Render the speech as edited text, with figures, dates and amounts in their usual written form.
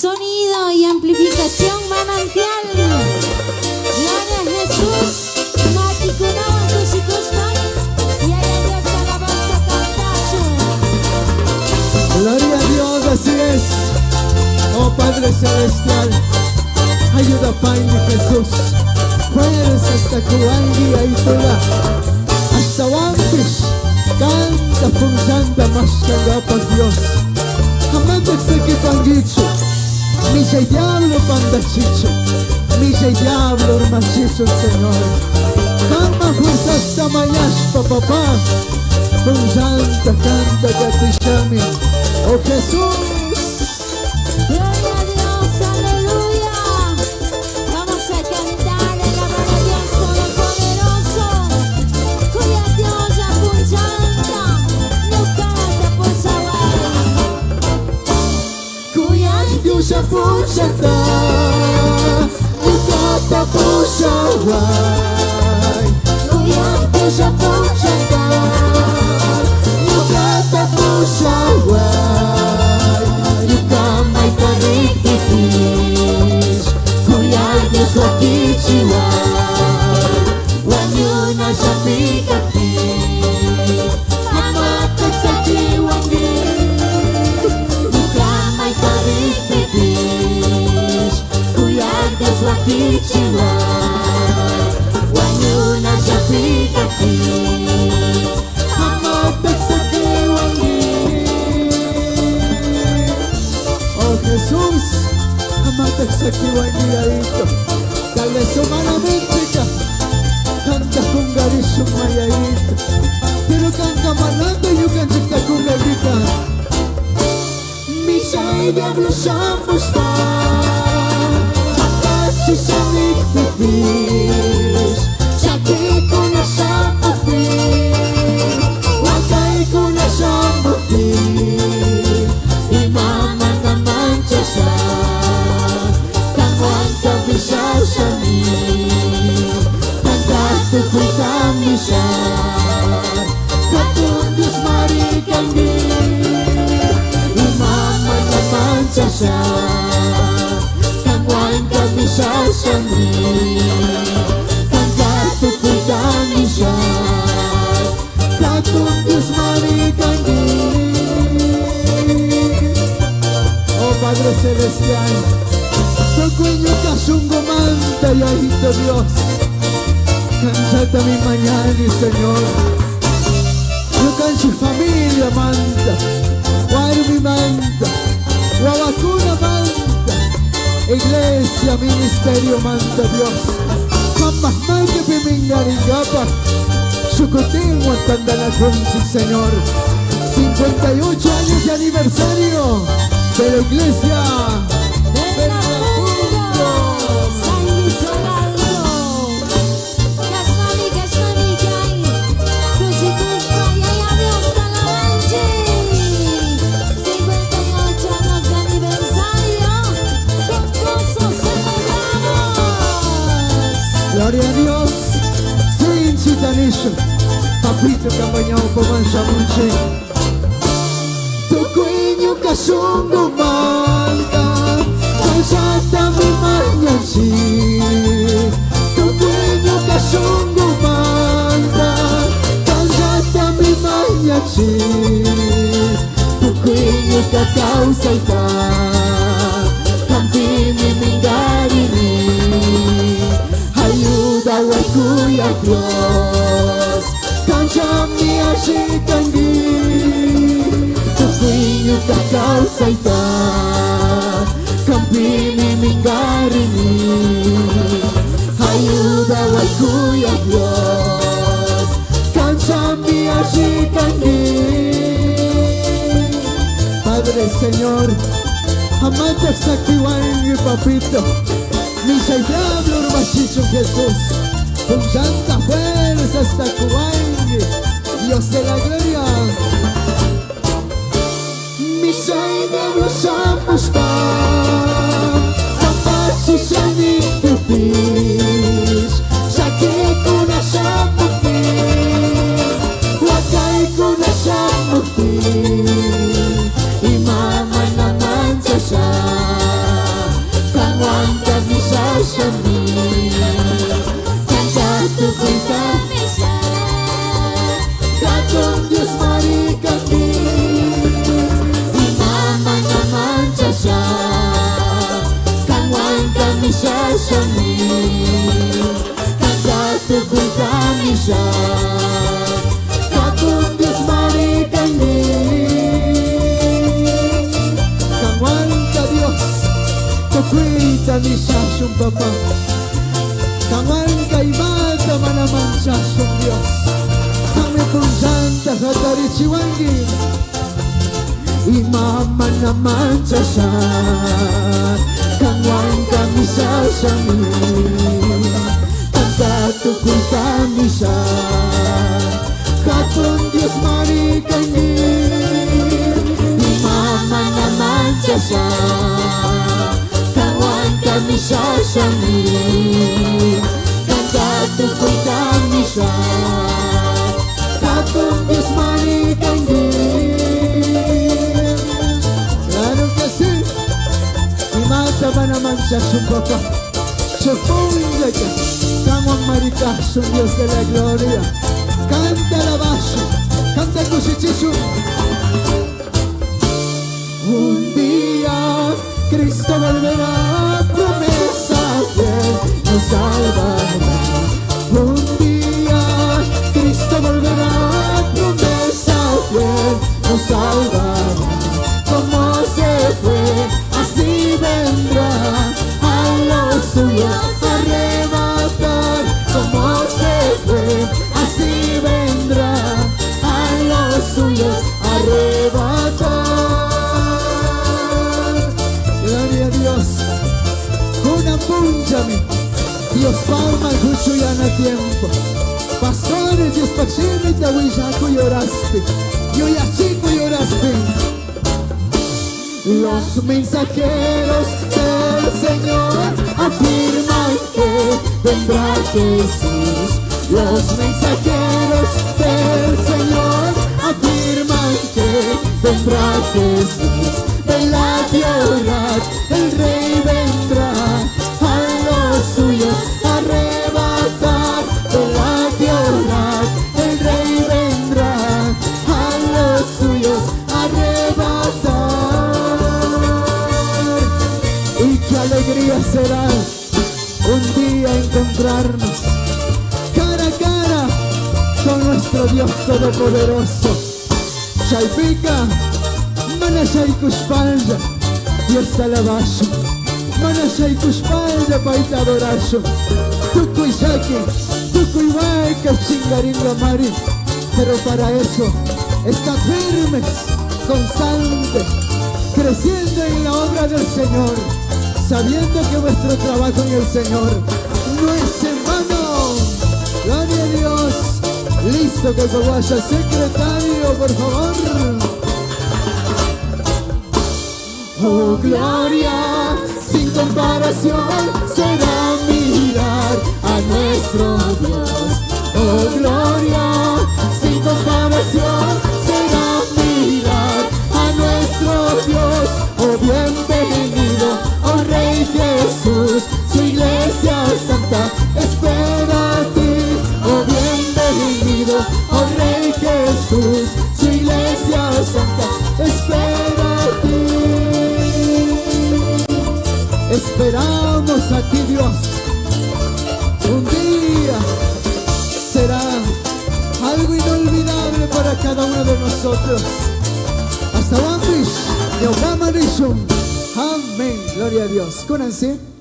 Sonido y amplificación manantial. Gloria a Jesús. Mati kunawan kusikustan. Y hay Dios alabanza cantacho. Gloria a Dios, así es. Oh Padre Celestial, ayuda Padre Jesús. Fuerza hasta Kuangi ahí toda. Hasta Wampish. Canta punzanda más cagapas Dios. Amante se que pangicho. Misa y diablo pandachicho. Misa y diablo hermachizo Señor. Calma fuerza hasta mañana papá. Punzanda canta gatishami. Oh Jesús. Gloria a Dios, aleluya. Vamos a cantar en la mano de Dios Todopoderoso. Cuya Dios apunchanta, no canta por saber. Cuya Dios apunchanta, no canta por saber. cuya Dios apunchanta, no canta por saber. You come my tarikis, kuya Dios wakichiwa. Wanyuna shapikati, amata sa chiwangi. You come my tarikis, kuya Dios wakichiwa. Wanyuna shapikati, amata sa chiwangi. Oh Jesús, amate sa kiwangiyaito. Dale su mano mística, canta con garisho mayaito. Pero canta manando y canta con garita. Misa y diablo sambusta, así se niktifis. Saki con la sambuti, wakay con la sambuti. Imama naman siya sa Tangwan kabisaw sa ni Pagkatukoy kami siya Katong Diyos marikandi. Imama naman siya sa Tangwan kabisaw sa ni Pagkatukoy kami siya Katong Diyos marikandi. Oh Padre Celestial, Tocueño Casungo manda y ahito Dios. Cansate mi mañana, Señor. Yo canso familia manda, Guarmi manda, Guavacuna manda, Iglesia, ministerio manda Dios. Jamás más que pimingaringapa, Sucutín guantanda la cruz, Señor. 58 años de aniversario de la iglesia Bernardo, San Isolado. Gasmami, Gasmami, Gay. Kusikuspa, y hay Dios Talamanchi. 58 años de aniversario. Con gozo celebramos. Gloria a Dios. Sin chitanisho, papito campañao comancha munche. Tocueño Casungo manda, cansata mi mañanchi. Tocueño Casungo manda, cansata mi mañanchi. Tocueño cacausa ita, campini mingarini. Ayuda a cuya Dios, cancami ashikangi. Tukuinyo kakausa ita, kampini mingarini. Ayuda a cuya Dios, cancami ashikangi. Padre Señor, amate sa kiwangi papito. Misa y diablo hermachito Jesús, con santa fuerza hasta Kuwangi, Dios de la gloria. Misa y diablo sambusta, Sapachi sa niktifis. Saki kuna sambuti, wakay kuna sambuti. Imama naman siya manchasha Kangwan kami shashami Kagatukoy kami siya Katong Diyos marikani Kangwan ka Diyos Kakwita ni Shashong Papa Kangwan ka imata manaman Shashong Diyos Kami pong Santa Hatarichiwangi Imama naman siya Kangwan kami Shashami Kagatukoy kami siya Katong Diyos marikani Imama naman siya Kangwan kami Shashami Kagatukoy kami siya Katong Diyos marikani Lalo kasi Imata ba naman siya Papa Chefong ka Kangwang marikasyon Dios de la gloria Canta la bajo Canta cuchichicho Un día Cristo volverá Promesa fiel Nos salvará Un día Cristo volverá Promesa fiel Nos salvará Como se fue Así vendrá A los suyos arrebatar Como se fue Así vendrá A los suyos arrebatar Gloria a Dios Kuna punchami Dios palma kuchu ya na tiempo Pastores Dios pachimi tawillaku lloraste Yo ya chico lloraste Los mensajeros del Señor afirman que vendrá Jesús. Los mensajeros del Señor afirman que vendrá Jesús. Velad y orad, el Rey vendrá a los suyos arrebatar. Velad y orad, el Rey vendrá a los suyos arrebatar. Y qué alegría será un día encontrarnos cara a cara con nuestro Dios Todopoderoso. Chaipika, mana Chaikushpalya, Dios alabayo, mana Chaikushpalya paita adorayo. Tukuy Shaki, Tukuy Huayca, Chingaringa Mari. Pero para eso, está firmes, constantes, creciendo en la obra del Señor, sabiendo que vuestro trabajo en el Señor no es en vano. Gloria a Dios. Listo, que vaya secretario, por favor. Oh, gloria, sin comparación será mirar a nuestro Dios. Oh, gloria, sin comparación será mirar a nuestro Dios. Oh, bienvenido, oh Rey Jesús, su iglesia santa espera a ti. Oh, bienvenido, oh Rey Jesús, su iglesia santa espera a ti. Esperamos a ti, Dios. Un día será algo inolvidable para cada uno de nosotros. Hasta Wampish, Yogama Rishum. Amén. Gloria a Dios. Cúnanse.